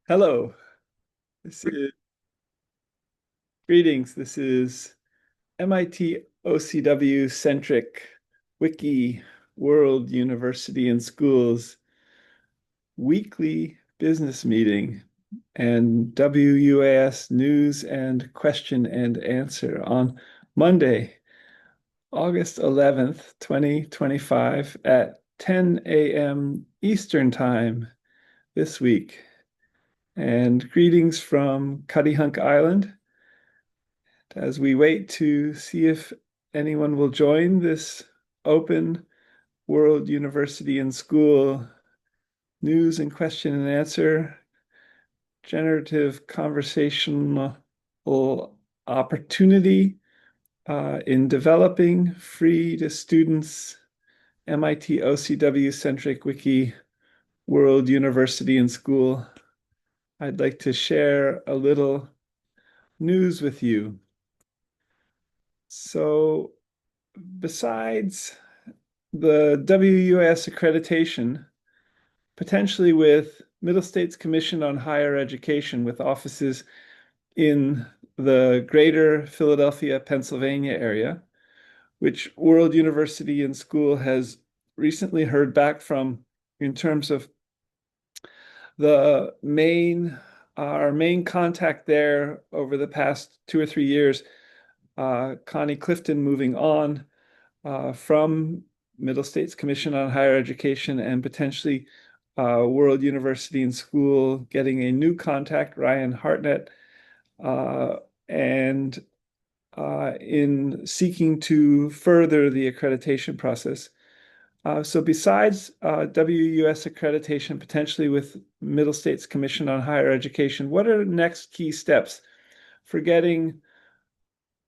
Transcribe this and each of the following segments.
Hello, this is greetings. This is MIT OCW centric Wiki World University and Schools weekly business meeting and WUAS news and question and answer on Monday, August 11th, 2025 at 10 a.m. Eastern Time this week. And greetings from Cuttyhunk Island as we wait to see if anyone will join this open World University and School news and question and answer generative conversational opportunity in developing free to students MIT OCW centric wiki World University and School. I'd like to share a little news with you. So, besides the WUS accreditation, potentially with Middle States Commission on Higher Education, with offices in the greater Philadelphia, Pennsylvania area, which World University and School has recently heard back from in terms of our main contact there over the past 2 or 3 years, Connie Clifton moving on from Middle States Commission on Higher Education and potentially World University and School getting a new contact, Ryan Hartnett, and in seeking to further the accreditation process. So besides WUS accreditation, potentially with Middle States Commission on Higher Education, what are the next key steps for getting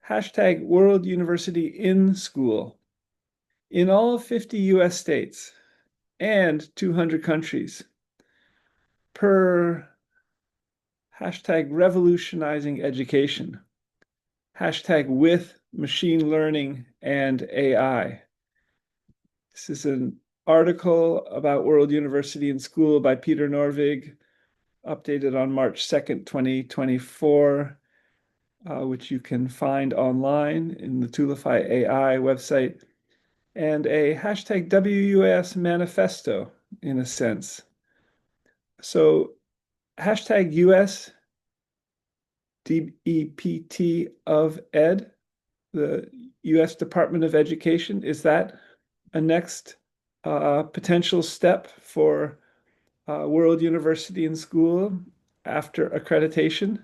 hashtag World University in School in all 50 US states and 200 countries per hashtag revolutionizing education, hashtag with machine learning and AI. This is an article about World University and School by Peter Norvig, updated on March 2nd, 2024, which you can find online in the Tulify AI website, and a hashtag WUS manifesto, in a sense. So hashtag US DEPT of Ed, the US Department of Education, is that a next potential step for World University and School after accreditation?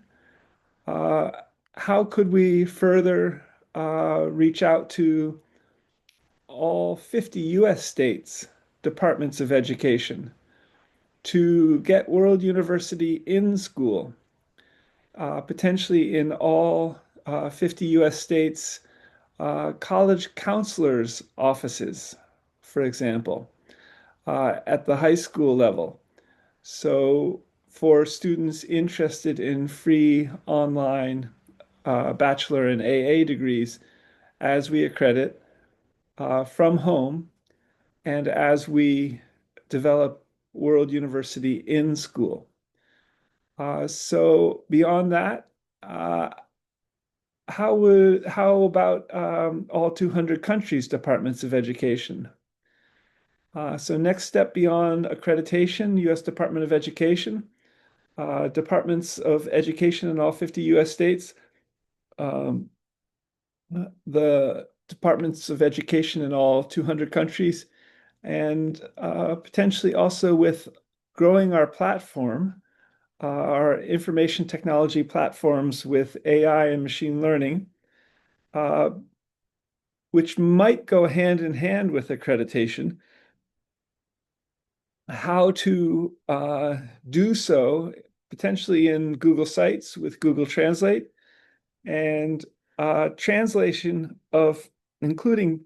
Uh, how could we further reach out to all 50 US states departments of education to get World University in school, potentially in all 50 US states, college counselors' offices, for example, at the high school level. So, for students interested in free online bachelor and AA degrees, as we accredit from home and as we develop World University in school. So beyond that, uh, how about all 200 countries' departments of education? So next step beyond accreditation, U.S. Department of Education, departments of education in all 50 U.S. states, um, the departments of education in all 200 countries, and potentially also with growing our platform, our information technology platforms with AI and machine learning, uh, which might go hand in hand with accreditation, how to do so potentially in Google Sites with Google Translate and translation of, including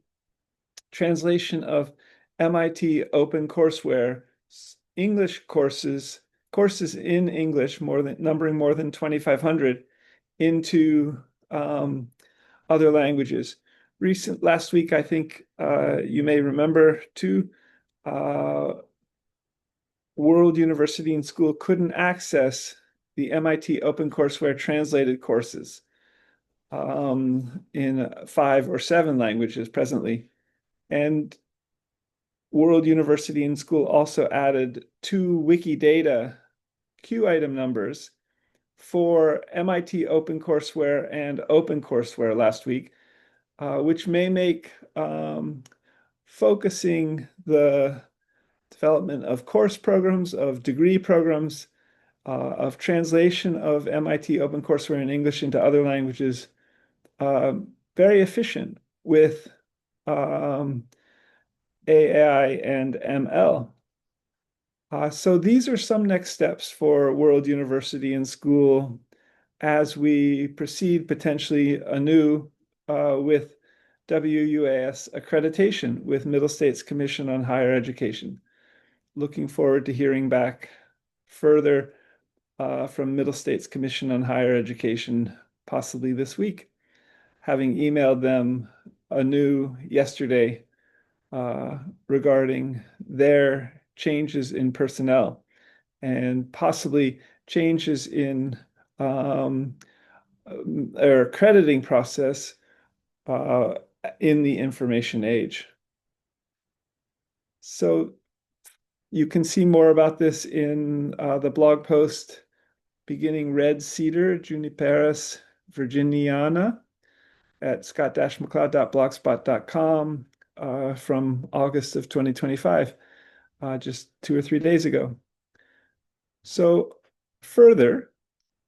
translation of MIT Open Courseware English courses in English, numbering more than 2,500 into other languages. Last week, I think you may remember too, uh, World University and School couldn't access the MIT OpenCourseWare translated courses in 5 or 7 languages presently. And World University and School also added 2 Wikidata Q item numbers for MIT OpenCourseWare and OpenCourseWare last week, which may make focusing the development of course programs, of degree programs, of translation of MIT OpenCourseWare in English into other languages very efficient with AI and ML. So these are some next steps for World University and School as we proceed potentially anew with WUAS accreditation with Middle States Commission on Higher Education. Looking forward to hearing back further from Middle States Commission on Higher Education, possibly this week, having emailed them anew yesterday regarding their changes in personnel and possibly changes in their accrediting process in the information age. So you can see more about this in the blog post beginning Red Cedar Juniperus virginiana at scott-mccloud.blogspot.com from August of 2025, just 2 or 3 days ago. So further,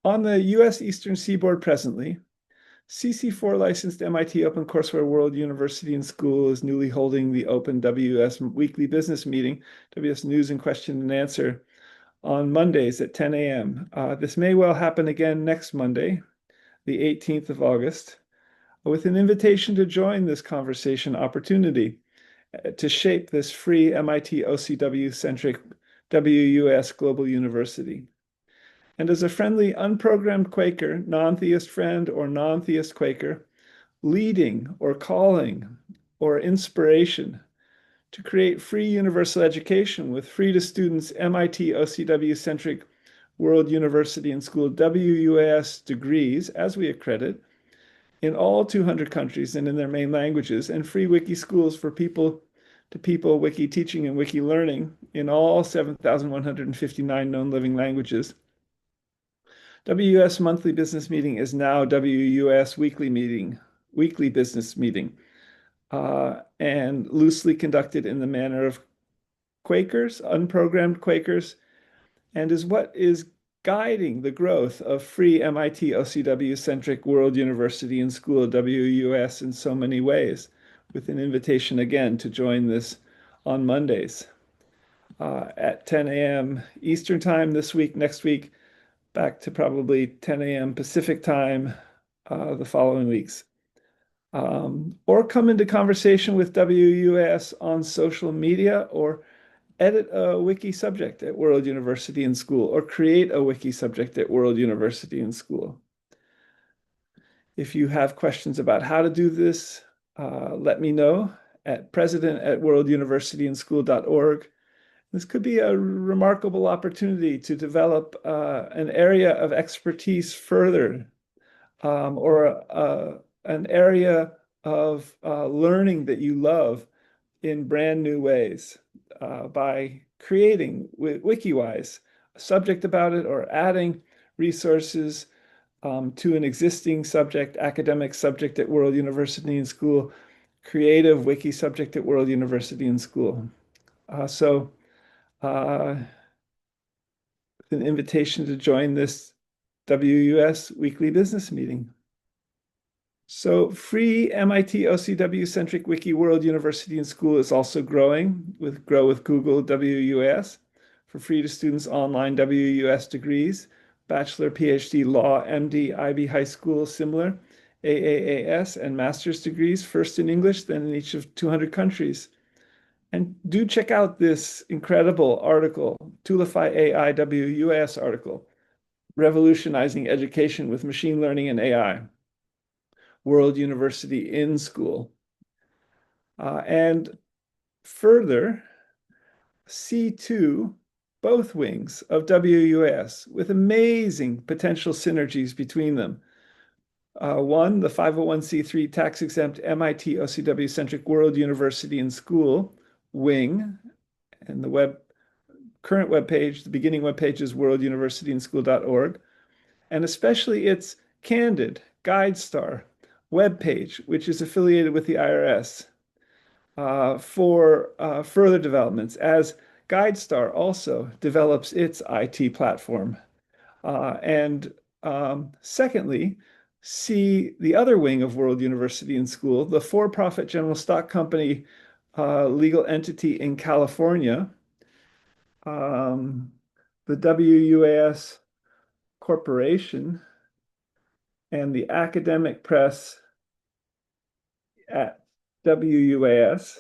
on the US Eastern Seaboard presently, CC4 licensed MIT OpenCourseWare World University and School is newly holding the Open WS Weekly Business Meeting, WS News and Question and Answer, on Mondays at 10 a.m. This may well happen again next Monday, the 18th of August, with an invitation to join this conversation opportunity to shape this free MIT OCW-centric WUS Global University. And as a friendly, unprogrammed Quaker, non-theist friend or non-theist Quaker, leading or calling or inspiration to create free universal education with free to students MIT OCW-centric World University and School WUAS degrees, as we accredit, in all 200 countries and in their main languages, and free wiki schools for people-to-people wiki teaching and wiki learning in all 7,159 known living languages. WUS monthly business meeting is now WUS weekly business meeting, and loosely conducted in the manner of Quakers, unprogrammed Quakers, and is what is guiding the growth of free MIT OCW-centric World University and School WUS in so many ways, with an invitation again to join this on Mondays at 10 a.m. Eastern Time this week, next week, back to probably 10 a.m. Pacific Time the following weeks. Or come into conversation with WUS on social media, or edit a wiki subject at World University and School, or create a wiki subject at World University and School. If you have questions about how to do this, let me know at president@worlduniversityandschool.org. This could be a remarkable opportunity to develop an area of expertise further, or an area of learning that you love in brand new ways by creating WikiWise a subject about it, or adding resources to an existing subject, academic subject at World University and School, creative wiki subject at World University and School. So an invitation to join this WUS weekly business meeting. So free MIT OCW-centric Wiki World University and School is also growing with Grow with Google WUS for free to students online WUS degrees, Bachelor, PhD, Law, MD, IB High School, similar, AAAS, and master's degrees, first in English, then in each of 200 countries. And do check out this incredible article, Toolify AI WUS article, Revolutionizing Education with Machine Learning and AI. World University in School. And further, C2 both wings of WUS with amazing potential synergies between them. One, the 501(c)(3) tax-exempt MIT OCW-centric World University and School wing, and the current web page, the beginning web page is worlduniversityandschool.org, and especially its candid GuideStar web page, which is affiliated with the IRS for further developments as GuideStar also develops its IT platform. And secondly, see the other wing of World University and School, the for-profit general stock company legal entity in California, the WUAS Corporation, and the academic press at WUAS.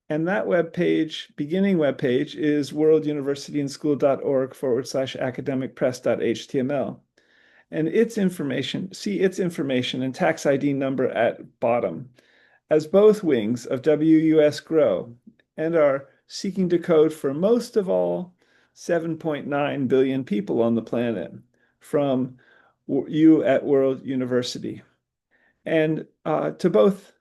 And that web page, beginning web page, is worlduniversityandschool.org/academicpress.html. And its information, see its information and tax ID number at bottom, as both wings of WUS grow and are seeking to code for most of all 7.9 billion people on the planet from you at World University. And to both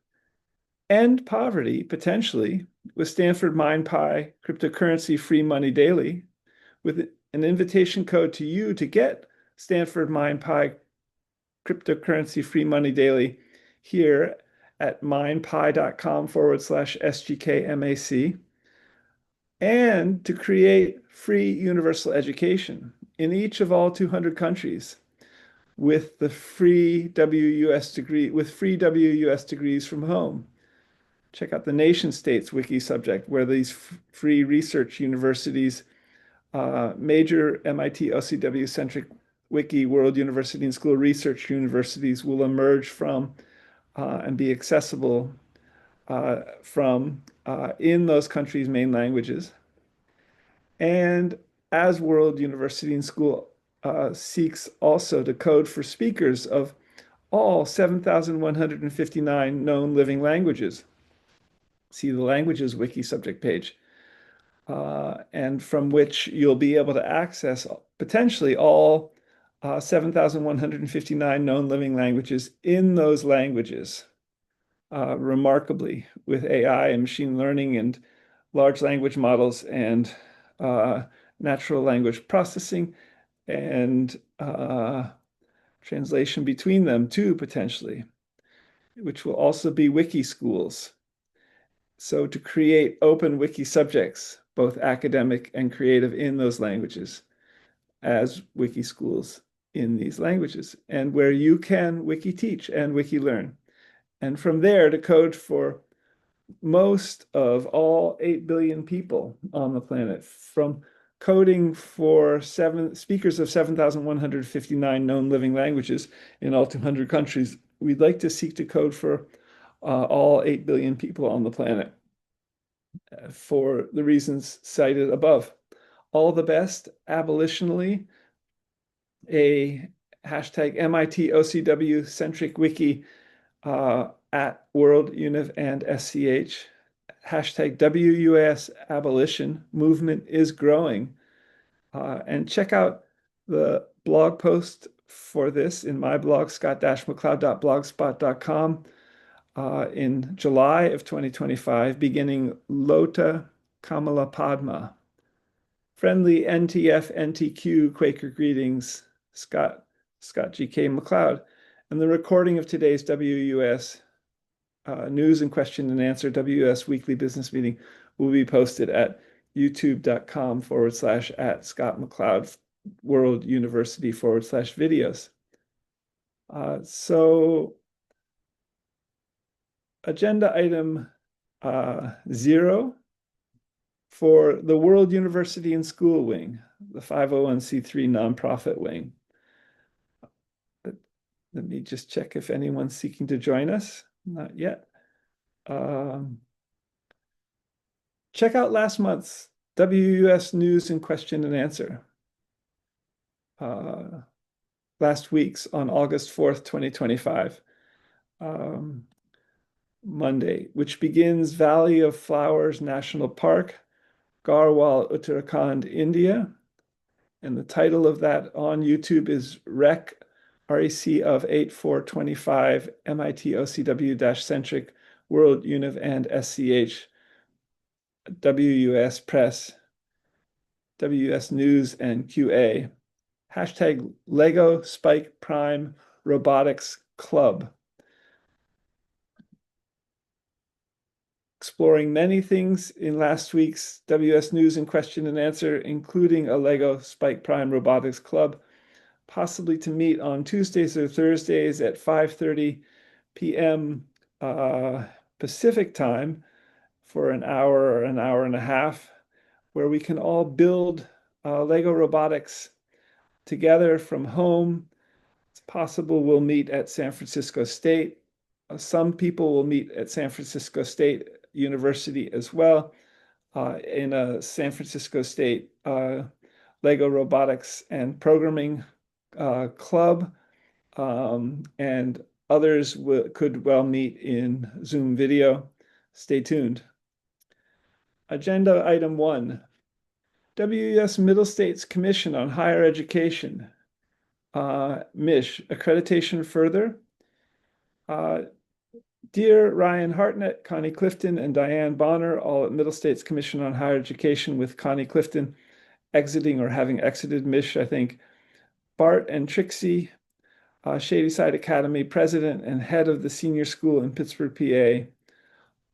end poverty, potentially, with Stanford MindPi cryptocurrency free money daily, with an invitation code to you to get Stanford MindPi cryptocurrency free money daily here at mindpi.com/SGKMAC, and to create free universal education in each of all 200 countries with the free WUS degree, with free WUS degrees from home. Check out the nation states wiki subject, where these free research universities, major MIT OCW-centric wiki World University and School research universities will emerge from and be accessible from in those countries' main languages. And as World University and School seeks also to code for speakers of all 7,159 known living languages. See the languages wiki subject page, and from which you'll be able to access potentially all 7,159 known living languages in those languages, remarkably, with AI and machine learning and large language models and natural language processing and translation between them too, potentially, which will also be wiki schools. So to create open wiki subjects, both academic and creative in those languages, as wiki schools in these languages, and where you can wiki teach and wiki learn. And from there to code for most of all 8 billion people on the planet, from coding for speakers of 7,159 known living languages in all 200 countries. We'd like to seek to code for all 8 billion people on the planet for the reasons cited above. All the best, abolitionally, a hashtag MIT OCW centric wiki at World Univ and SCH. Hashtag WUS abolition movement is growing. And check out the blog post for this in my blog, scott-mccloud.blogspot.com, in July of 2025, beginning Lota Kamala Padma. Friendly NTF, NTQ, Quaker greetings, Scott G.K. McCloud. And the recording of today's WUS news and question and answer WUS weekly business meeting will be posted at youtube.com/@ScottMcCloud World University /videos. So agenda item 0 for the World University and School wing, the 501(c)(3) nonprofit wing. Let me just check if anyone's seeking to join us. Not yet. Check out last month's WUS news and question and answer. Last week's on August 4th, 2025. Monday, which begins Valley of Flowers National Park, Garhwal, Uttarakhand, India. And the title of that on YouTube is REC of 8425 MIT-OCW-centric World Univ and SCH WUS Press, WUS News and QA. Hashtag Lego Spike Prime Robotics Club. Exploring many things in last week's WS News and question and answer, including a Lego Spike Prime Robotics Club, possibly to meet on Tuesdays or Thursdays at 5:30 p.m. Pacific time for an hour or an hour and a half, where we can all build Lego robotics together from home. It's possible we'll meet at San Francisco State. Some people will meet at San Francisco State University as well, in a San Francisco State Lego robotics and programming club, and others could well meet in Zoom video. Stay tuned. Agenda item 1, WUS Middle States Commission on Higher Education, MISH, accreditation further. Dear Ryan Hartnett, Connie Clifton, and Diane Bonner, all at Middle States Commission on Higher Education, with Connie Clifton exiting or having exited MISH, I think. Bart and Trixie, Shadyside Academy president and head of the senior school in Pittsburgh, PA,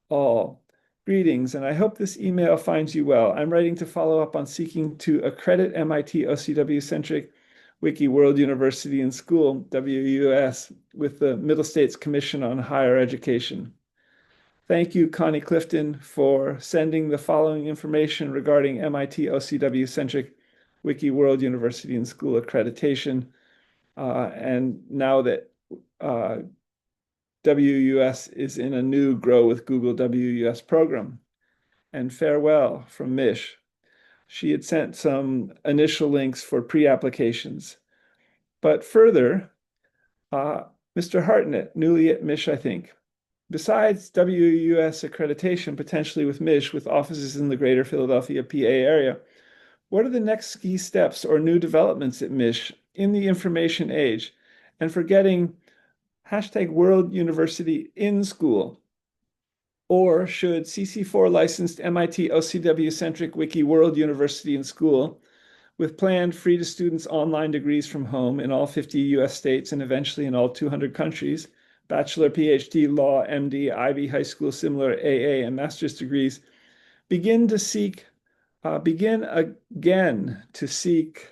all. Greetings, and I hope this email finds you well. I'm writing to follow up on seeking to accredit MIT OCW-centric Wiki World University and School, WUS, with the Middle States Commission on Higher Education. Thank you, Connie Clifton, for sending the following information regarding MIT OCW-centric Wiki World University and School accreditation. And now that WUS is in a new Grow with Google WUS program. And farewell from Mish. She had sent some initial links for pre-applications. But further, Mr. Hartnett, newly at Mish, I think. Besides WUS accreditation, potentially with Mish, with offices in the greater Philadelphia, PA area, what are the next key steps or new developments at Mish in the information age? And for getting hashtag World University in school, or should CC4 licensed MIT OCW-centric Wiki World University and School, with planned free to students online degrees from home in all 50 US states and eventually in all 200 countries, bachelor, PhD, law, MD, IB, high school, similar AA, and master's degrees, begin again to seek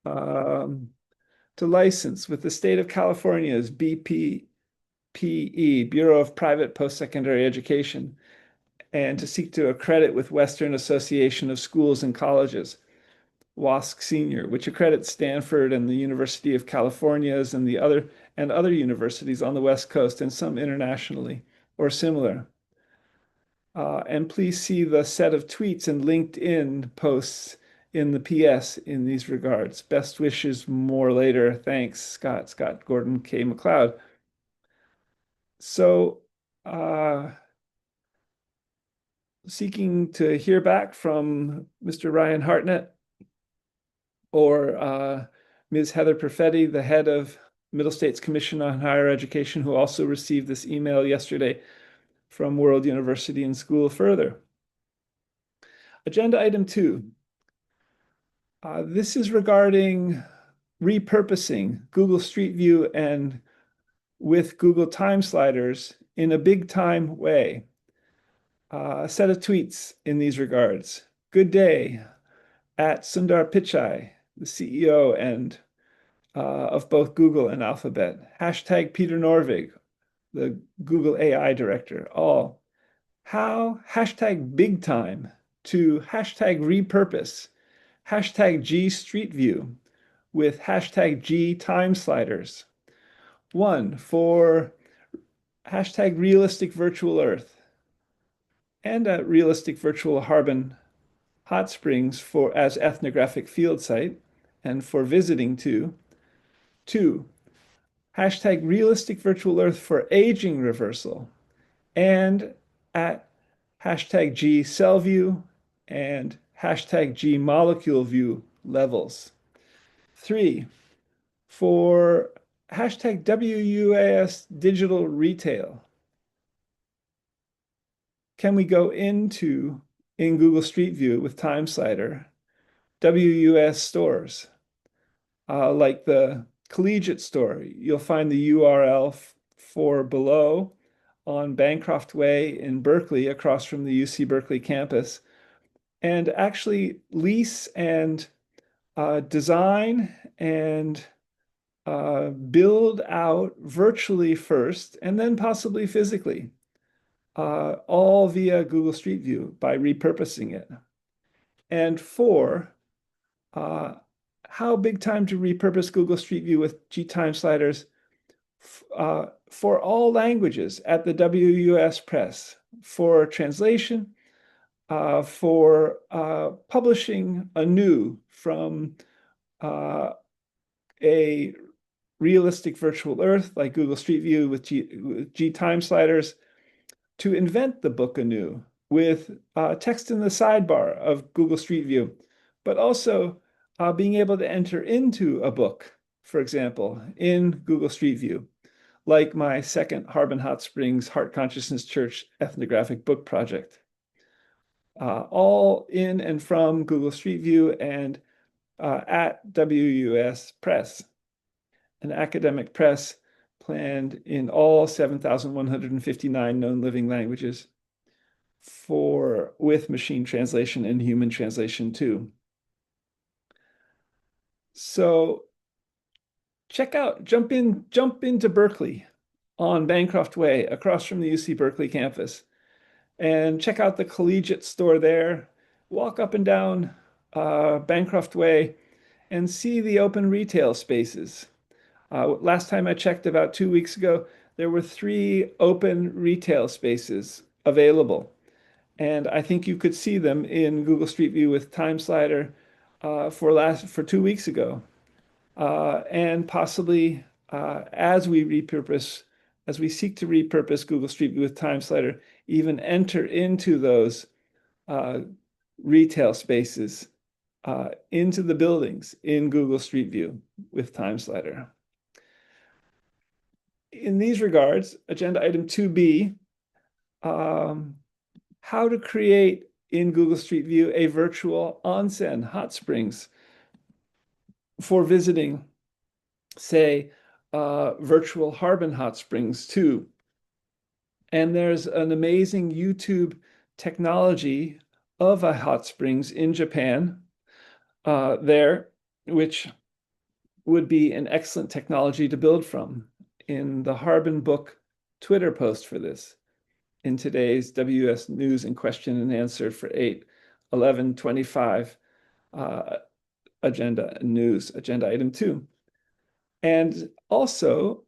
to license with the state of California's BPPE, Bureau of Private Post-Secondary Education, and to seek to accredit with Western Association of Schools and Colleges, WASC Senior, which accredits Stanford and the University of California's and other universities on the West Coast and some internationally or similar. And please see the set of tweets and LinkedIn posts in the PS in these regards. Best wishes, more later. Thanks, Scott Gordon K. McLeod. So, seeking to hear back from Mr. Ryan Hartnett or Ms. Heather Perfetti, the head of Middle States Commission on Higher Education, who also received this email yesterday from World University and School further. Agenda item 2. This is regarding repurposing Google Street View and with Google Time Sliders in a big time way. A set of tweets in these regards. Good day at Sundar Pichai, the CEO and of both Google and Alphabet. Hashtag Peter Norvig, the Google AI director. All. How? Hashtag big time to hashtag repurpose. Hashtag G Street View with hashtag G Time Sliders. 1 for hashtag realistic virtual Earth and a realistic virtual Harbin Hot Springs for as ethnographic field site and for visiting to. 2, hashtag realistic virtual Earth for aging reversal and at hashtag G Cell View and hashtag G molecule view levels. 3, for hashtag WUAS digital retail, can we go into, in Google Street View with Time Slider, WUS stores, like the Collegiate store? You'll find the URL for below on Bancroft Way in Berkeley, across from the UC Berkeley campus, and actually lease and design and build out virtually first, and then possibly physically, all via Google Street View by repurposing it. And 4, how big time to repurpose Google Street View with G-time sliders for all languages at the WUS Press, for translation, for publishing anew from a realistic virtual earth like Google Street View with G-time sliders, to invent the book anew with text in the sidebar of Google Street View, but also being able to enter into a book, for example, in Google Street View, like my second Harbin Hot Springs Heart Consciousness Church ethnographic book project. All in and from Google Street View and at WUS Press, an academic press planned in all 7,159 known living languages, with machine translation and human translation too. So jump into Berkeley on Bancroft Way across from the UC Berkeley campus, and check out the Collegiate store there. Walk up and down Bancroft Way and see the open retail spaces. Last time I checked, about 2 weeks ago, there were 3 open retail spaces available. And I think you could see them in Google Street View with Time Slider for 2 weeks ago. And possibly as we seek to repurpose Google Street View with Time Slider, even enter into those retail spaces, into the buildings in Google Street View with Time Slider. In these regards, agenda item 2B, how to create in Google Street View a virtual onsen, hot springs, for visiting, say, virtual Harbin Hot Springs too. And there's an amazing YouTube technology of a hot springs in Japan there, which would be an excellent technology to build from. In the Harbin Book Twitter post for this, in today's WS News and Question and Answer for 8/11/25 agenda item 2. And also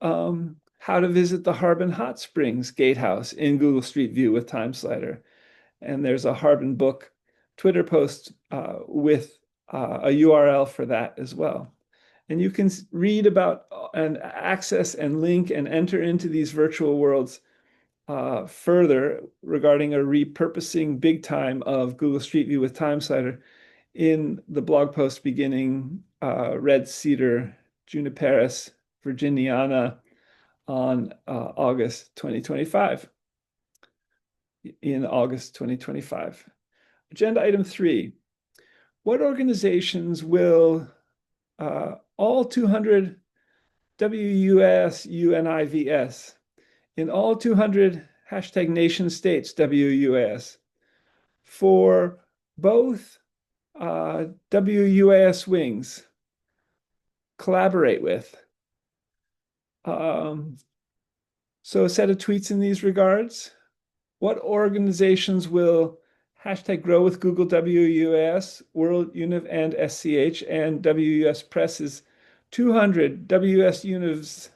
how to visit the Harbin Hot Springs Gatehouse in Google Street View with Time Slider. And there's a Harbin Book Twitter post with a URL for that as well. And you can read about and access and link and enter into these virtual worlds further regarding a repurposing big time of Google Street View with Time Slider in the blog post beginning Red Cedar Juniperis virginiana on August 2025. In August 2025. Agenda item 3. What organizations will all 200 WUS UNIVS in all 200 hashtag nation states WUAS for both WUAS wings collaborate with? So a set of tweets in these regards. What organizations will hashtag grow with Google WUAS, World Univ and SCH, and WUS Press's 200 WUS Univs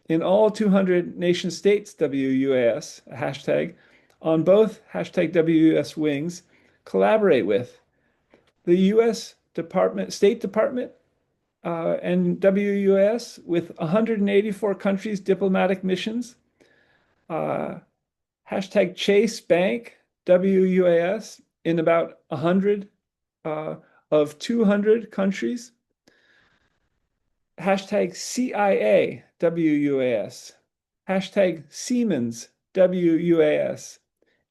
in all 200 nation states WUAS, a hashtag, on both hashtag WUS wings, collaborate with the US State Department and WUAS with 184 countries' diplomatic missions, hashtag Chase Bank WUAS in about 100 uh, of 200 countries. Hashtag CIA, WUAS. Hashtag Siemens, WUAS.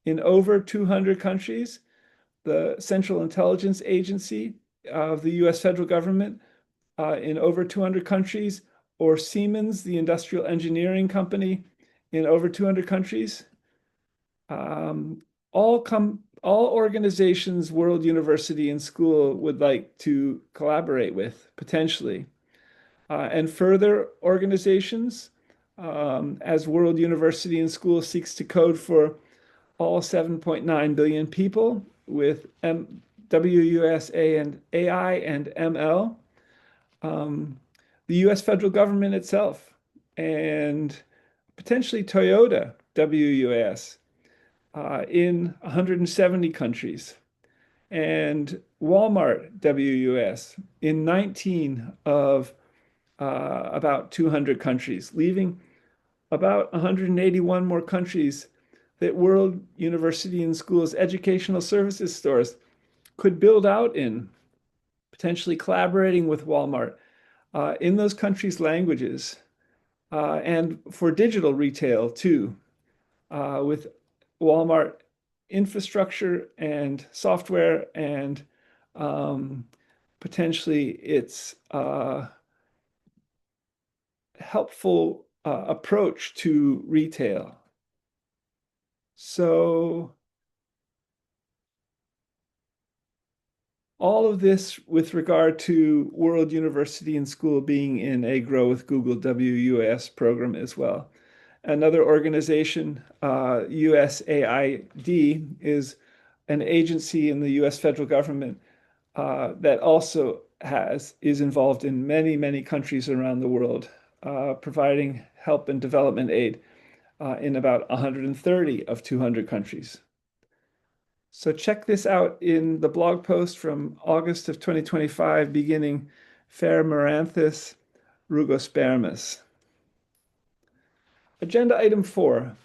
In over 200 countries, the Central Intelligence Agency of the US federal government in over 200 countries, or Siemens, the industrial engineering company, in over 200 countries. All organizations World University and School would like to collaborate with, potentially. And further organizations, as World University and School seeks to code for all 7.9 billion people with WUSA and AI and ML, the US federal government itself, and potentially Toyota WUAS in 170 countries, and Walmart WUS in 19 of about 200 countries, leaving about 181 more countries that World University and Schools educational services stores could build out in, potentially collaborating with Walmart in those countries' languages, and for digital retail too, with Walmart infrastructure and software and potentially its helpful approach to retail. So all of this with regard to World University and School being in a Grow with Google WUS program as well. Another organization, USAID, is an agency in the US federal government that also is involved in many, many countries around the world, providing help and development aid in about 130 of 200 countries. So check this out in the blog post from August of 2025, beginning Fermaranthus rugospermus. Agenda item 4,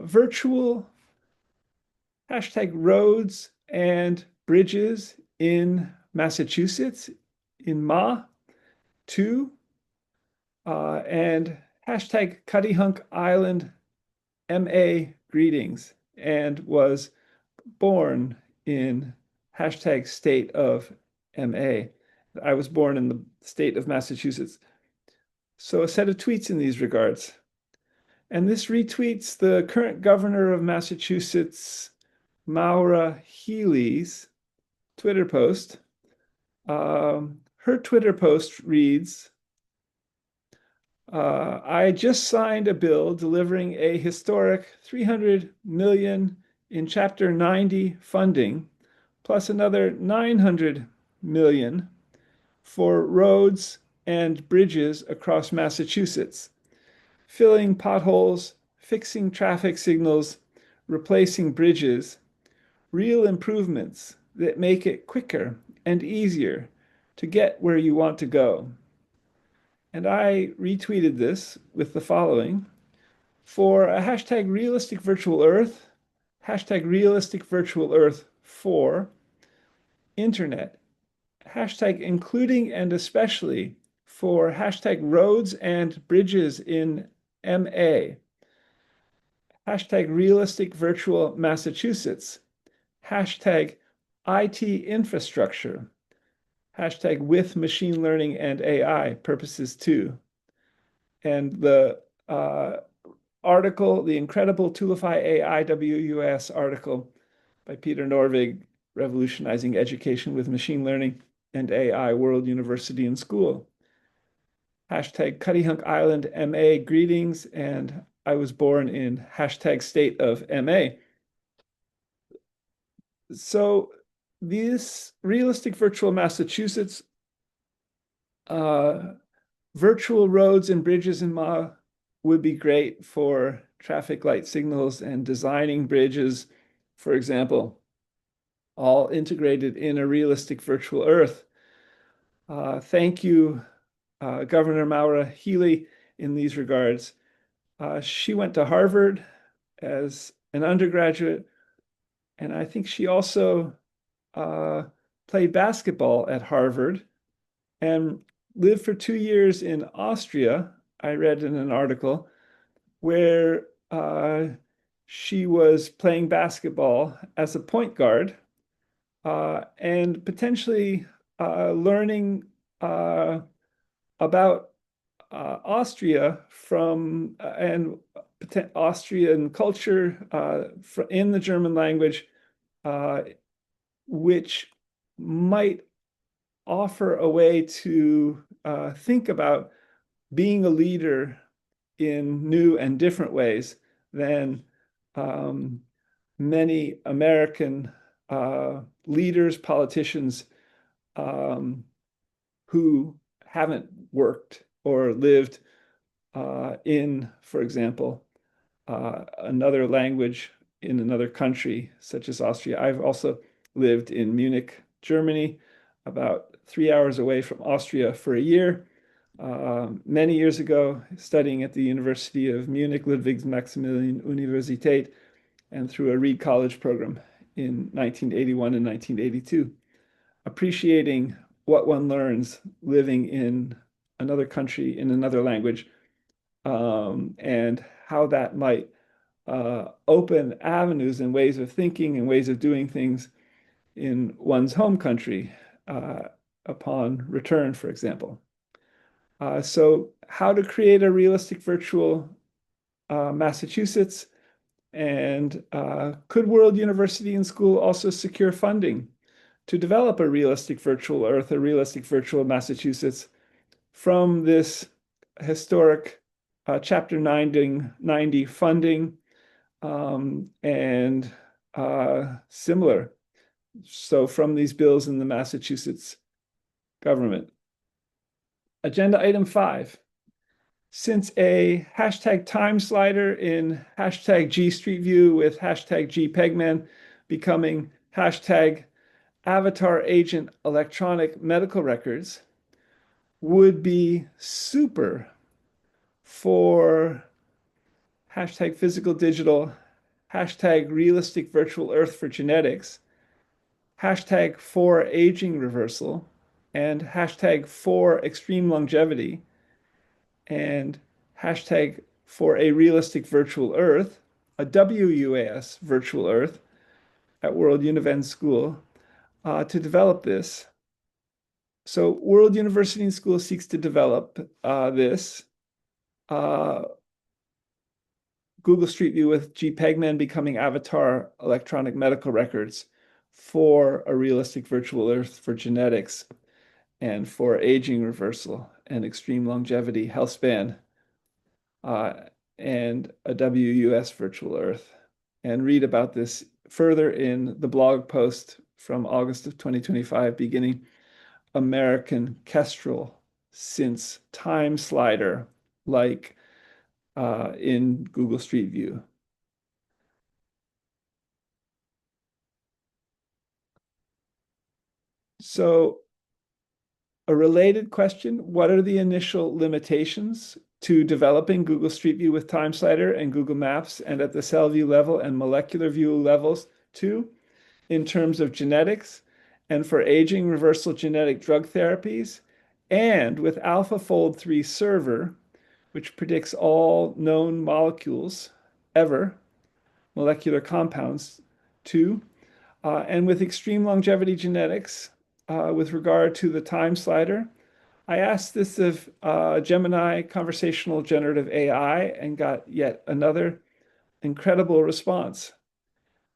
virtual hashtag roads and bridges in Massachusetts, in Ma, 2, and hashtag Cuttyhunk Island MA greetings, and was born in hashtag state of MA. I was born in the state of Massachusetts. So a set of tweets in these regards. And this retweets the current governor of Massachusetts, Maura Healey's Twitter post. Her Twitter post reads, I just signed a bill delivering a historic $300 million in Chapter 90 funding, plus another $900 million for roads and bridges across Massachusetts, filling potholes, fixing traffic signals, replacing bridges, real improvements that make it quicker and easier to get where you want to go. And I retweeted this with the following: for a hashtag realistic virtual earth, hashtag realistic virtual earth for internet, hashtag including and especially for hashtag roads and bridges in MA, hashtag realistic virtual Massachusetts, hashtag IT infrastructure, hashtag with machine learning and AI purposes too. And the article, the incredible Toolify AI WUS article by Peter Norvig, Revolutionizing Education with Machine Learning and AI, World University and School. Hashtag Cuttyhunk Island MA greetings, and I was born in hashtag state of MA. So this realistic virtual Massachusetts, virtual roads and bridges in Ma would be great for traffic light signals and designing bridges, for example, all integrated in a realistic virtual earth. Thank you, Governor Maura Healey, in these regards. She went to Harvard as an undergraduate, and I think she also uh, played basketball at Harvard and lived for 2 years in Austria. I read in an article where she was playing basketball as a point guard and potentially learning uh, about Austria from and Austrian culture in the German language, uh, which might offer a way to think about being a leader in new and different ways than um, many American leaders, politicians um, who haven't worked or lived in, for example, another language in another country, such as Austria. I've also lived in Munich, Germany, about 3 hours away from Austria for a year. Many years ago, studying at the University of Munich, Ludwig-Maximilian Universität, and through a Reed College program in 1981 and 1982, appreciating what one learns living in another country in another language, and how that might open avenues and ways of thinking and ways of doing things in one's home country uh, upon return, for example. So how to create a realistic virtual Massachusetts, and could World University and School also secure funding to develop a realistic virtual Earth, a realistic virtual Massachusetts from this historic Chapter 90 funding and similar. So from these bills in the Massachusetts government. Agenda item 5. Since a hashtag time slider in hashtag G Street View with hashtag GPegman becoming hashtag avatar agent electronic medical records would be super for hashtag physical digital, hashtag realistic virtual earth for genetics, hashtag for aging reversal, and hashtag for extreme longevity, and hashtag for a realistic virtual earth, a WUAS virtual earth at World Univen School to develop this. So World University and School seeks to develop this Google Street View with GPegman becoming avatar electronic medical records for a realistic virtual earth for genetics and for aging reversal and extreme longevity health span, and a WUS virtual earth. And read about this further in the blog post from August of 2025, beginning American Kestrel since time slider, like in Google Street View. So a related question, what are the initial limitations to developing Google Street View with time slider and Google Maps and at the cell view level and molecular view levels too, in terms of genetics and for aging reversal genetic drug therapies, and with AlphaFold 3 server, which predicts all known molecules ever, molecular compounds too, and with extreme longevity genetics, with regard to the time slider. I asked this of Gemini conversational generative AI and got yet another incredible response.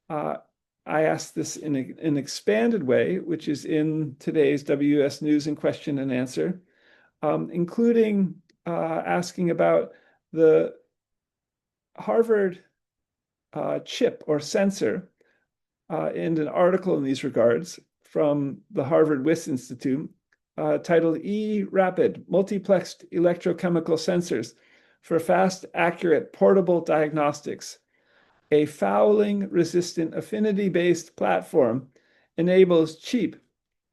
I asked this in an expanded way, which is in today's WS News and question and answer, including asking about the Harvard chip or sensor in an article in these regards from the Harvard WIS Institute titled E-Rapid Multiplexed Electrochemical Sensors for Fast, Accurate, Portable Diagnostics. A fouling-resistant affinity-based platform enables cheap,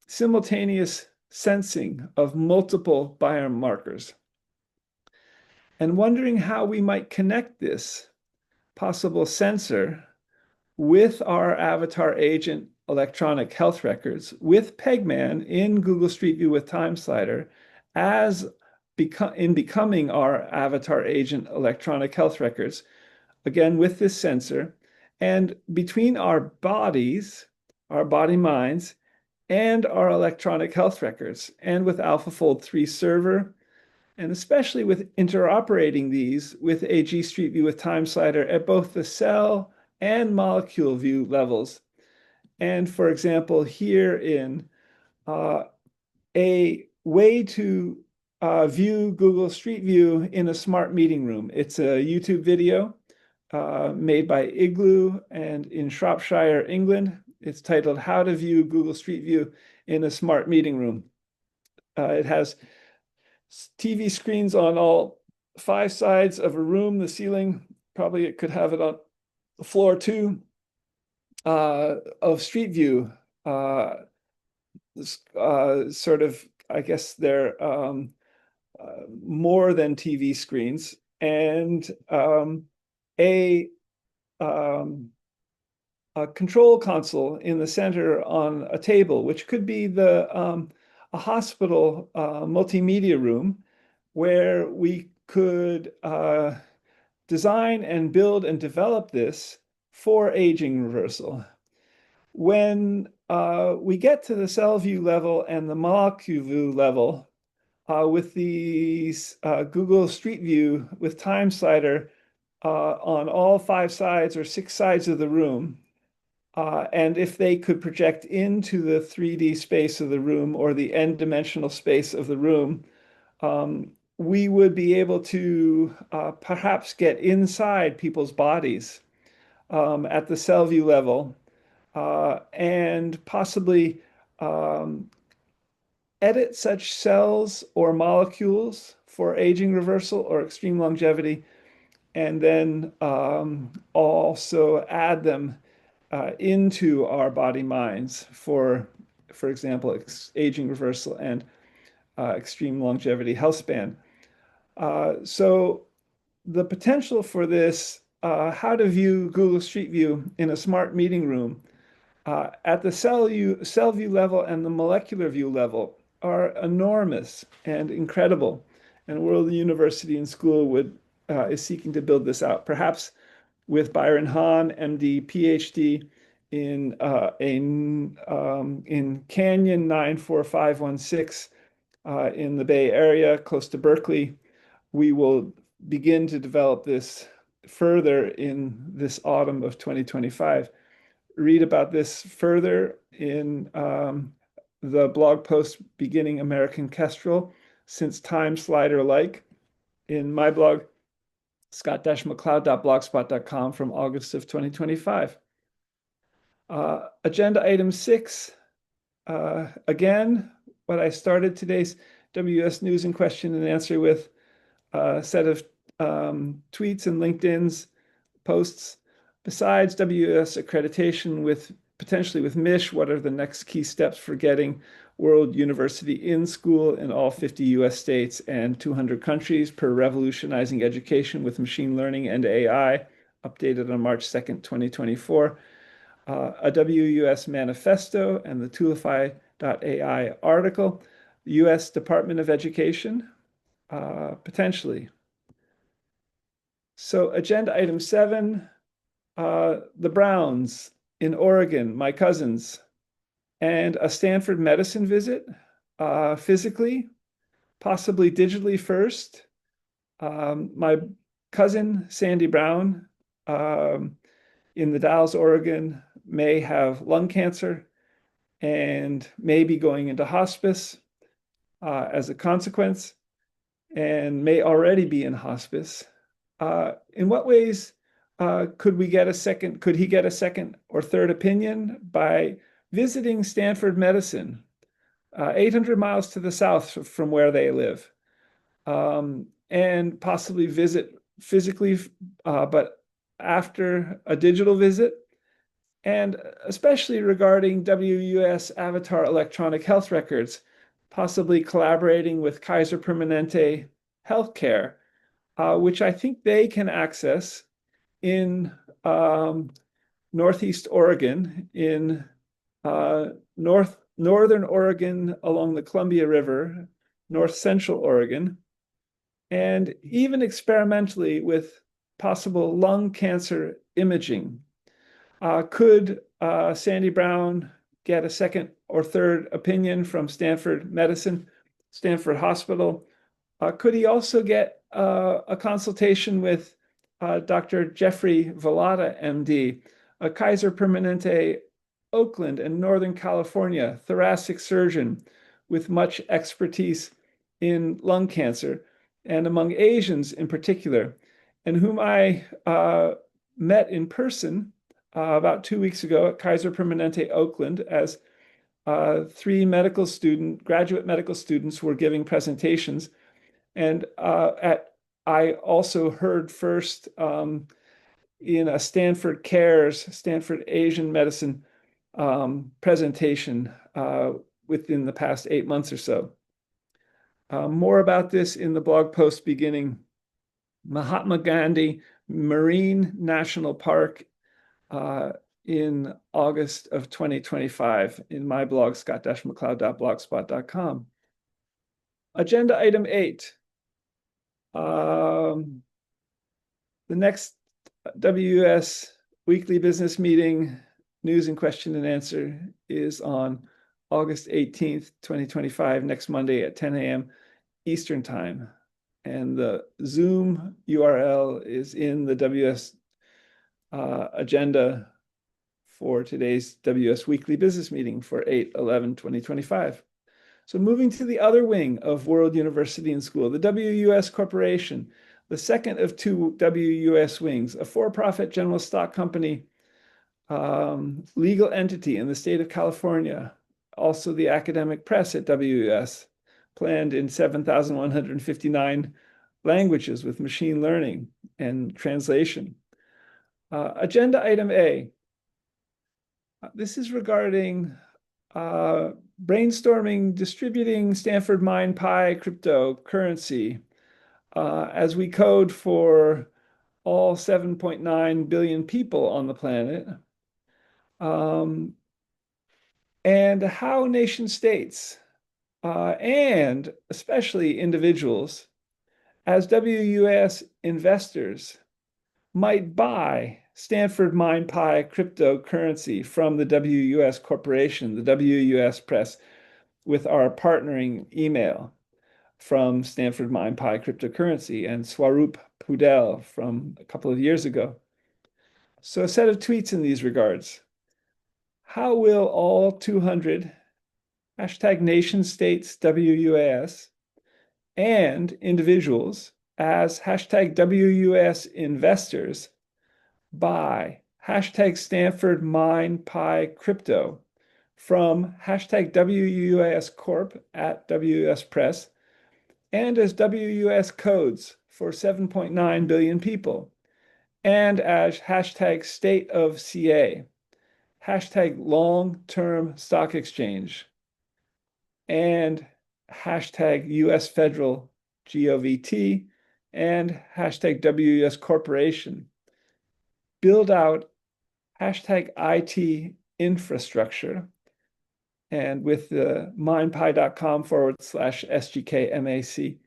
simultaneous sensing of multiple biomarkers. And wondering how we might connect this possible sensor with our avatar agent electronic health records with Pegman in Google Street View with Time Slider as becoming our avatar agent electronic health records, again with this sensor, and between our bodies, our body minds, and our electronic health records, and with AlphaFold 3 server, and especially with interoperating these with a G Street View with Time Slider at both the cell and molecule view levels. And for example, here in a way to view Google Street View in a smart meeting room. It's a YouTube video made by Igloo and in Shropshire, England. It's titled How to View Google Street View in a Smart Meeting Room. It has TV screens on all 5 sides of a room, the ceiling, probably it could have it on the floor too, of Street View. Sort of, I guess they're more than TV screens, and a control console in the center on a table, which could be a hospital multimedia room where we could design and build and develop this for aging reversal. When we get to the cell view level and the molecule view level, with these Google Street View with Time Slider on all 5 sides or 6 sides of the room, and if they could project into the 3D space of the room or the n-dimensional space of the room, we would be able to perhaps get inside people's bodies at the cell view level, and possibly edit such cells or molecules for aging reversal or extreme longevity, and then also add them into our body minds for example, aging reversal and extreme longevity health span. So the potential for this, how to view Google Street View in a smart meeting room at the cell view level and the molecular view level are enormous and incredible. And World University and School is seeking to build this out, perhaps with Byron Hahn, MD, PhD, in Canyon 94516 in the Bay Area, close to Berkeley. We will begin to develop this further in this autumn of 2025. Read about this further in the blog post Beginning American Kestrel, since Time Slider like, in my blog, scott-mccloud.blogspot.com from August of 2025. Agenda item 6, again, what I started today's WS News and Question and Answer with, a set of tweets and LinkedIn's posts. Besides WS accreditation potentially with MISH, what are the next key steps for getting World University in school in all 50 US states and 200 countries per revolutionizing education with machine learning and AI, updated on March 2nd, 2024. A WUS manifesto and the Toolify.ai article. The US Department of Education, potentially. So agenda item 7, the Browns in Oregon, my cousins, and a Stanford medicine visit, physically, possibly digitally first. My cousin, Sandy Brown, in the Dalles, Oregon, may have lung cancer and may be going into hospice as a consequence, and may already be in hospice. In what ways could he get a second or third opinion? By visiting Stanford Medicine, 800 miles to the south from where they live, and possibly visit physically, but after a digital visit, and especially regarding WUS Avatar electronic health records, possibly collaborating with Kaiser Permanente Healthcare, which I think they can access in Northeast Oregon, in northern Oregon along the Columbia River, north central Oregon, and even experimentally with possible lung cancer imaging. Could Sandy Brown get a second or third opinion from Stanford Medicine, Stanford Hospital? Could he also get a consultation with Dr. Jeffrey Vallata, MD, a Kaiser Permanente, Oakland and Northern California thoracic surgeon with much expertise in lung cancer, and among Asians in particular, and whom I met in person about 2 weeks ago at Kaiser Permanente, Oakland, as three graduate medical students were giving presentations. And I also heard first in a Stanford Asian Medicine presentation within the past 8 months or so. More about this in the blog post beginning Mahatma Gandhi Marine National Park in August of 2025 in my blog, scott-mccloud.blogspot.com. Agenda item 8. The next WUS weekly business meeting, news and question and answer, is on August 18th, 2025, next Monday at 10 a.m. Eastern Time. And the Zoom URL is in the WS agenda for today's WS weekly business meeting for 8/11/2025. So moving to the other wing of World University and School, the WUS Corporation, the second of two WUS wings, a for-profit general stock company, legal entity in the state of California, also the academic press at WUS, planned in 7,159 languages with machine learning and translation. Agenda item A. This is regarding brainstorming, distributing Stanford MindPi cryptocurrency as we code for all 7.9 billion people on the planet, and how nation states and especially individuals as WUS investors might buy Stanford MindPi cryptocurrency from the WUS Corporation, the WUS Press, with our partnering email from Stanford MindPi cryptocurrency and Swaroop Pudel from a couple of years ago. So a set of tweets in these regards. How will all 200 nation states WUS and individuals as WUS investors buy Stanford MindPi crypto from WUS Corp at WUS Press and as WUS codes for 7.9 billion people and as state of CA, long-term stock exchange, and US federal GOVT, and WUS corporation. Build out IT infrastructure, and with the mindpi.com/SGKMAC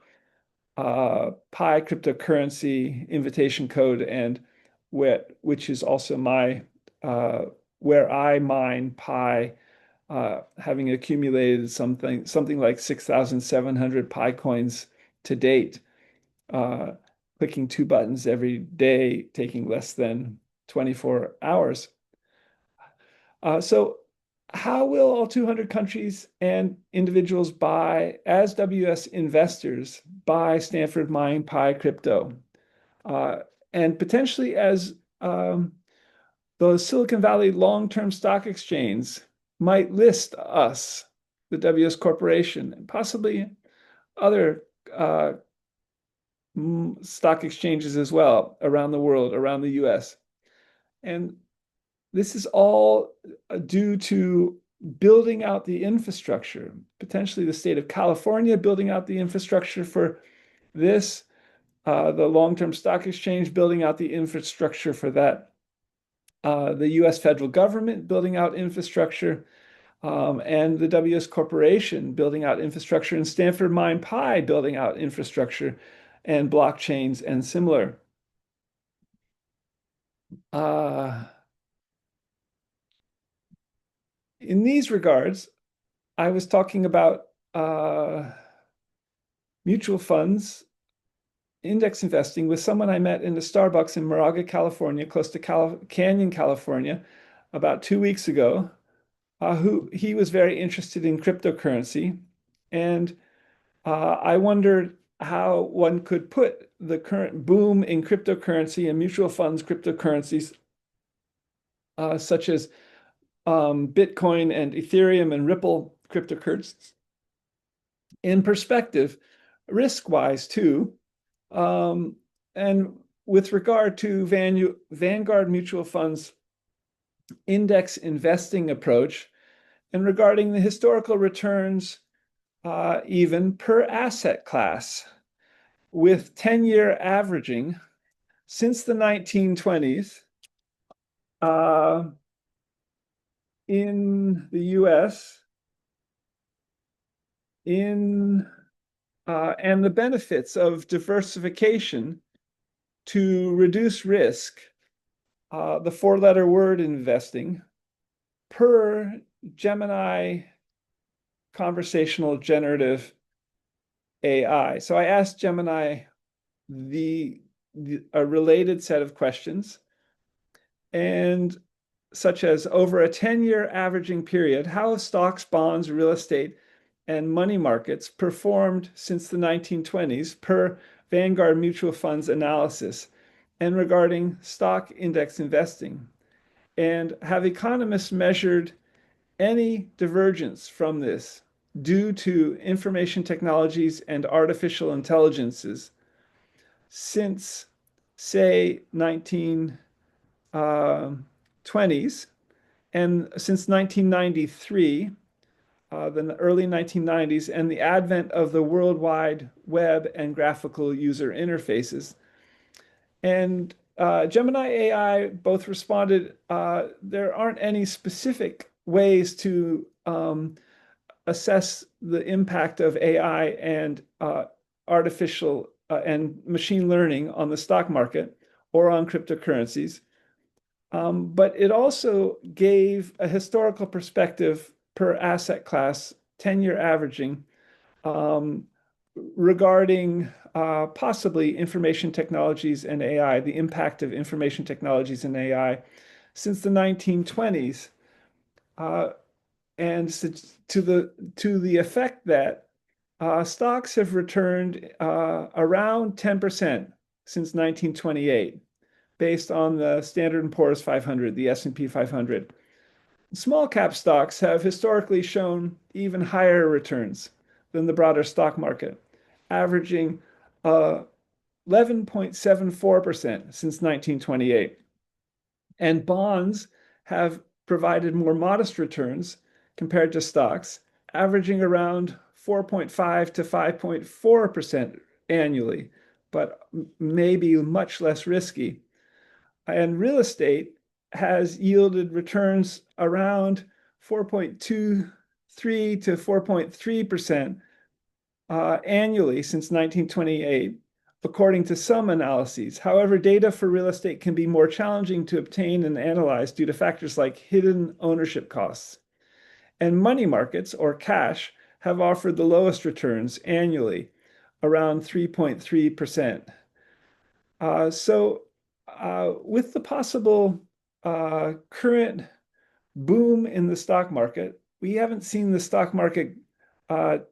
Pi cryptocurrency invitation code, and which is also my where I mine Pi, having accumulated something like 6,700 Pi coins to date, clicking 2 buttons every day, taking less than 24 hours. So how will all 200 countries and individuals buy, as WS investors, buy Stanford MindPi crypto? And potentially as the Silicon Valley long-term stock exchange might list us, the WS Corporation, and possibly other stock exchanges as well around the world, around the US. And this is all due to building out the infrastructure, potentially the state of California building out the infrastructure for this, the long-term stock exchange building out the infrastructure for that, the US federal government building out infrastructure, and the WS Corporation building out infrastructure, and Stanford MindPy building out infrastructure and blockchains and similar. Uh, in these regards, I was talking about mutual funds, index investing with someone I met in the Starbucks in Moraga, California, close to Canyon, California, about 2 weeks ago, who he was very interested in cryptocurrency. And I wondered how one could put the current boom in cryptocurrency and mutual funds, cryptocurrencies, such as Bitcoin and Ethereum and Ripple cryptocurrencies, in perspective, risk-wise too. And with regard to Vanguard Mutual Fund's index investing approach, and regarding the historical returns, even per asset class, with 10-year averaging since the 1920s in the US, and the benefits of diversification to reduce risk, the four-letter word investing, per Gemini conversational generative AI. So I asked Gemini a related set of questions, and such as over a 10-year averaging period, how have stocks, bonds, real estate, and money markets performed since the 1920s per Vanguard Mutual Funds analysis, and regarding stock index investing? And have economists measured any divergence from this due to information technologies and artificial intelligences since, say, 1920s, and since 1993, the early 1990s, and the advent of the World Wide Web and graphical user interfaces. And Gemini AI both responded, there aren't any specific ways to assess the impact of AI and artificial and machine learning on the stock market or on cryptocurrencies. But it also gave a historical perspective per asset class, 10-year averaging, regarding possibly information technologies and AI, the impact of information technologies and AI since the 1920s, and to the effect that stocks have returned around 10% since 1928, based on the Standard & Poor's 500, the S&P 500. Small cap stocks have historically shown even higher returns than the broader stock market, averaging 11.74% since 1928. And bonds have provided more modest returns compared to stocks, averaging around 4.5 to 5.4% annually, but maybe much less risky. And real estate has yielded returns around 4.23 to 4.3% annually since 1928, according to some analyses. However, data for real estate can be more challenging to obtain and analyze due to factors like hidden ownership costs. And money markets, or cash, have offered the lowest returns annually, around 3.3%. With the possible current boom in the stock market, we haven't seen the stock market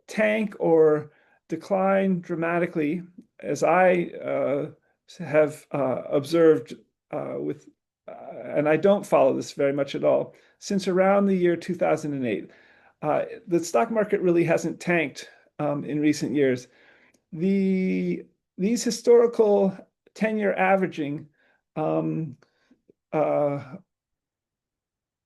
tank or decline dramatically, as I have observed and I don't follow this very much at all, since around the year 2008. The stock market really hasn't tanked in recent years. These historical 10-year averaging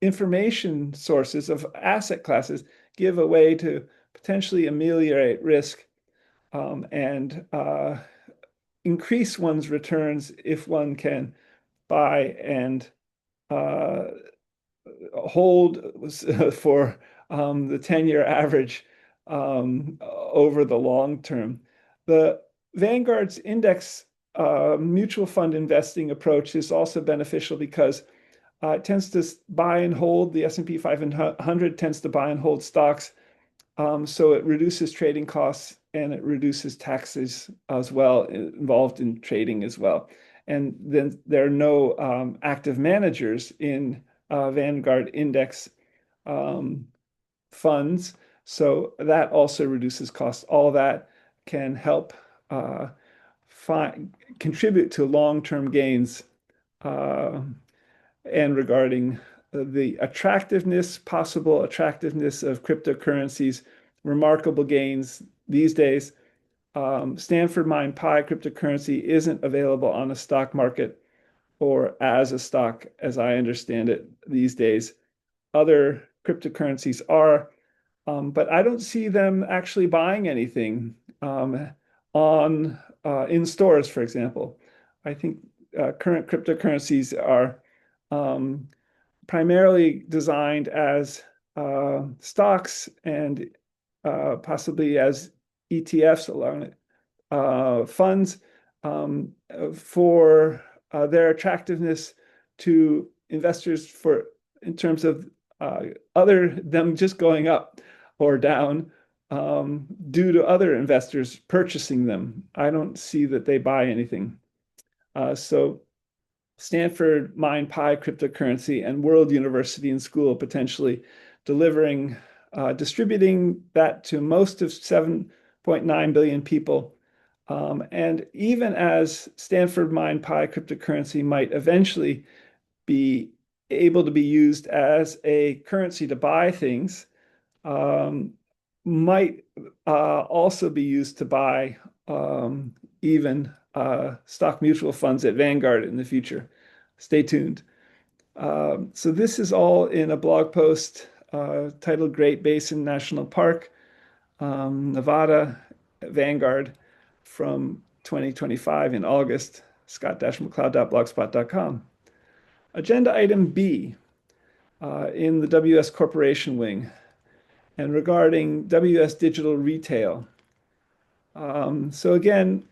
information sources of asset classes give a way to potentially ameliorate risk and increase one's returns if one can buy and hold for the 10-year average over the long term. The Vanguard's index mutual fund investing approach is also beneficial because it tends to buy and hold. The S&P 500 tends to buy and hold stocks, so it reduces trading costs and it reduces taxes as well involved in trading as well. And then there are no active managers in Vanguard index um, funds, so that also reduces costs. All that can help uh, contribute to long-term gains. Uh, and regarding the possible attractiveness of cryptocurrencies, remarkable gains these days. Stanford Mine Pi cryptocurrency isn't available on the stock market or as a stock, as I understand it these days. Other cryptocurrencies are, but I don't see them actually buying anything on in stores, for example. I think current cryptocurrencies are um, primarily designed as stocks and possibly as ETFs along funds for their attractiveness to investors for in terms of other them just going up or down due to other investors purchasing them. I don't see that they buy anything. So Stanford Mine Pi cryptocurrency and World University and School potentially distributing that to most of 7.9 billion people. And even as Stanford Mine Pi cryptocurrency might eventually be able to be used as a currency to buy things, um, might also be used to buy even stock mutual funds at Vanguard in the future. Stay tuned. So this is all in a blog post titled Great Basin National Park, Nevada, Vanguard from 2025 in August, scott-mccloud.blogspot.com. Agenda item B in the WS Corporation wing and regarding WS Digital Retail. So again,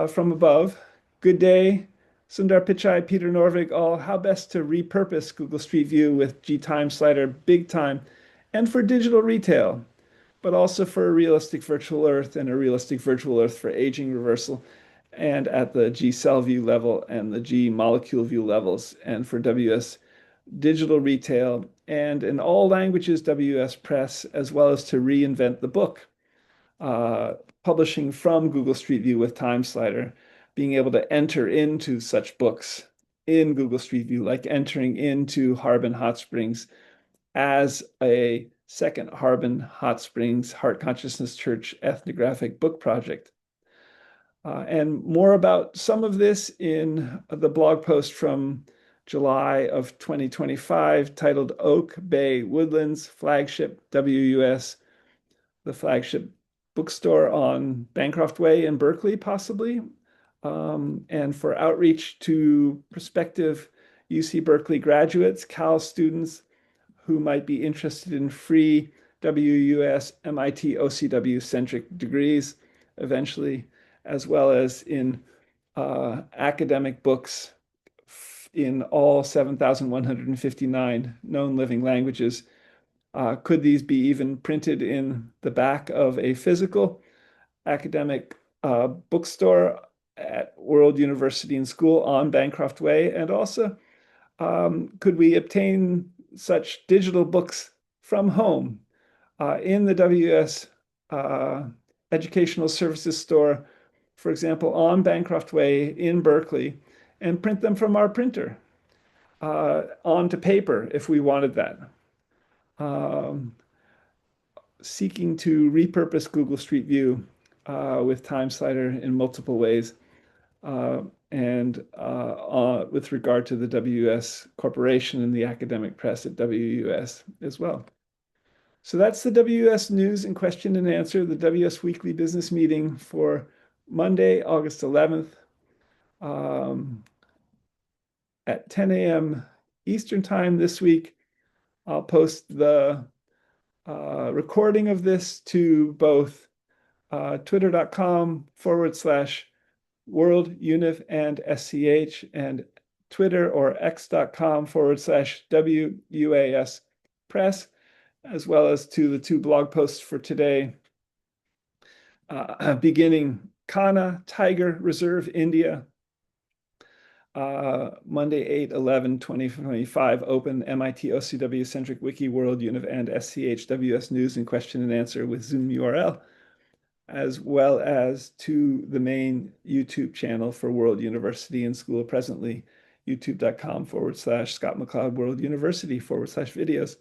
from above, good day, Sundar Pichai, Peter Norvig, all how best to repurpose Google Street View with G-Time Slider big time and for digital retail, but also for a realistic virtual earth and a realistic virtual earth for aging reversal and at the G cell view level and the G molecule view levels and for WS digital retail and in all languages WS Press, as well as to reinvent the book, publishing from Google Street View with Time Slider, being able to enter into such books in Google Street View, like entering into Harbin Hot Springs as a second Harbin Hot Springs Heart Consciousness Church ethnographic book project. And more about some of this in the blog post from July of 2025 titled Oak Bay Woodlands Flagship WUS, the flagship bookstore on Bancroft Way in Berkeley, possibly, and for outreach to prospective UC Berkeley graduates, Cal students who might be interested in free WUS, MIT, OCW centric degrees eventually, as well as in academic books in all 7,159 known living languages. Could these be even printed in the back of a physical academic bookstore at World University and School on Bancroft Way? And also, could we obtain such digital books from home in the WS Educational Services Store, for example, on Bancroft Way in Berkeley, and print them from our printer onto paper if we wanted that? Um, Seeking to repurpose Google Street View with Time Slider in multiple ways, and with regard to the WS Corporation and the academic press at WUS as well. So that's the WS News and Question and Answer, the WS Weekly Business Meeting for Monday, August 11th at 10 a.m. Eastern Time this week. I'll post the recording of this to both twitter.com/worlduniv and sch and Twitter or x.com/WUAS press, as well as to the two blog posts for today, beginning Kana Tiger Reserve, India, Monday, 8/11/2025, open MIT OCW centric wiki world univ and SCHWS news and question and answer with Zoom URL, as well as to the main YouTube channel for World University and School presently, youtube.com/Scott McLeod World University /videos.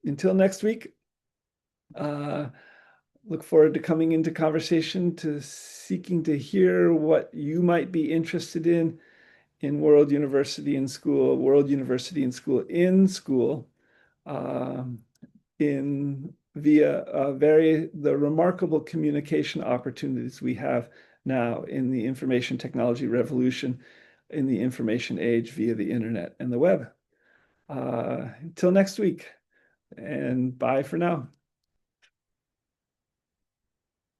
Until next week, look forward to coming into conversation, to seeking to hear what you might be interested in World University and School, World University and School in school, via the remarkable communication opportunities we have now in the information technology revolution, in the information age via the internet and the web. Until next week, and bye for now.